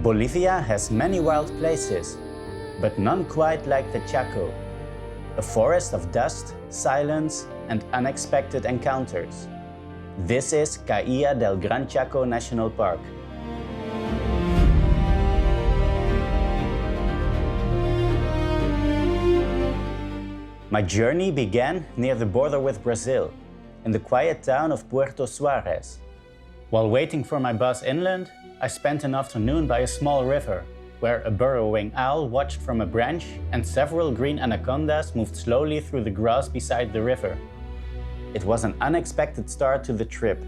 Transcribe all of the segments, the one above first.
Bolivia has many wild places, but none quite like the Chaco. A forest of dust, silence, and unexpected encounters. This is Kaa-Iya del Gran Chaco National Park. My journey began near the border with Brazil, in the quiet town of Puerto Suárez. While waiting for my bus inland, I spent an afternoon by a small river, where a burrowing owl watched from a branch and several green anacondas moved slowly through the grass beside the river. It was an unexpected start to the trip.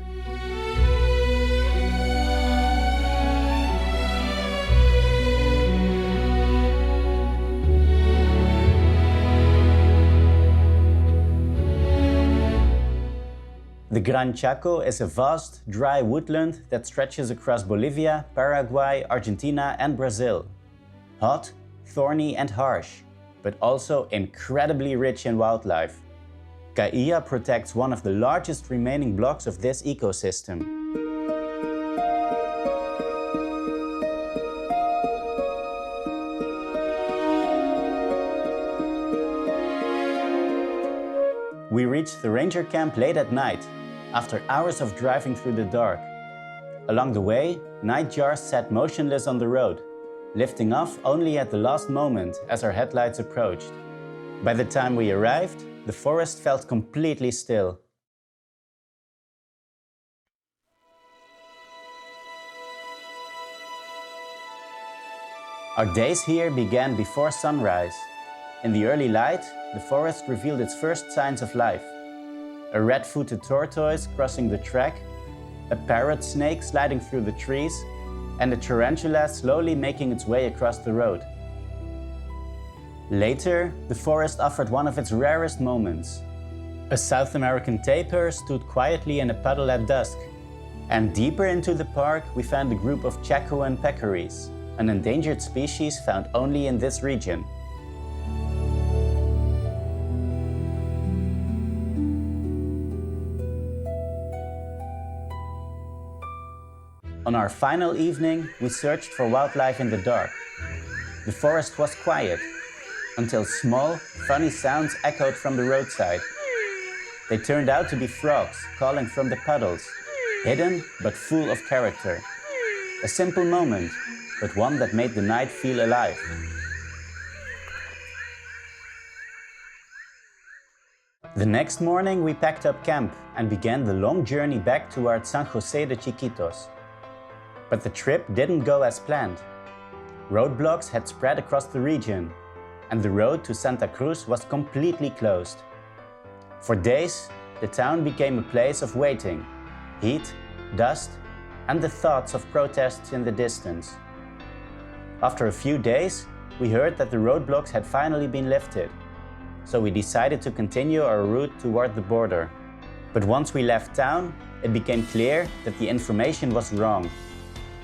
The Gran Chaco is a vast, dry woodland that stretches across Bolivia, Paraguay, Argentina and Brazil. Hot, thorny and harsh, but also incredibly rich in wildlife. Kaa-Iya protects one of the largest remaining blocks of this ecosystem. We reached the ranger camp late at night, after hours of driving through the dark. Along the way, nightjars sat motionless on the road, lifting off only at the last moment as our headlights approached. By the time we arrived, the forest felt completely still. Our days here began before sunrise. In the early light, the forest revealed its first signs of life. A red-footed tortoise crossing the track, a parrot snake sliding through the trees, and a tarantula slowly making its way across the road. Later, the forest offered one of its rarest moments. A South American tapir stood quietly in a puddle at dusk, and deeper into the park we found a group of Chacoan peccaries, an endangered species found only in this region. On our final evening, we searched for wildlife in the dark. The forest was quiet, until small, funny sounds echoed from the roadside. They turned out to be frogs calling from the puddles, hidden but full of character. A simple moment, but one that made the night feel alive. The next morning we packed up camp and began the long journey back towards San José de Chiquitos. But the trip didn't go as planned. Roadblocks had spread across the region, and the road to Santa Cruz was completely closed. For days, the town became a place of waiting, heat, dust, and the thoughts of protests in the distance. After a few days, we heard that the roadblocks had finally been lifted, so we decided to continue our route toward the border. But once we left town, it became clear that the information was wrong.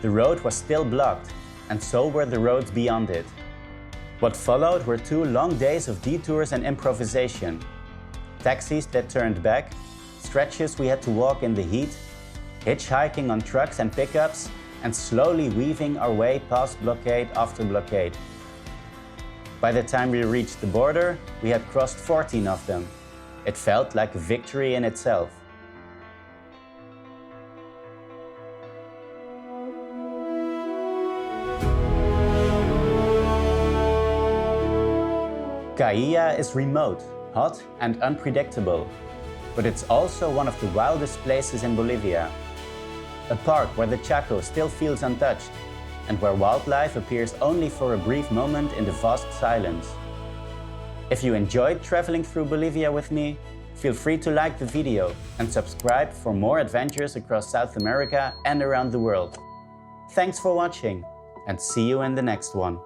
The road was still blocked, and so were the roads beyond it. What followed were 2 long days of detours and improvisation. Taxis that turned back, stretches we had to walk in the heat, hitchhiking on trucks and pickups, and slowly weaving our way past blockade after blockade. By the time we reached the border, we had crossed 14 of them. It felt like a victory in itself. Kaa-Iya is remote, hot and unpredictable, but it's also one of the wildest places in Bolivia. A park where the Chaco still feels untouched, and where wildlife appears only for a brief moment in the vast silence. If you enjoyed traveling through Bolivia with me, feel free to like the video and subscribe for more adventures across South America and around the world. Thanks for watching, and see you in the next one.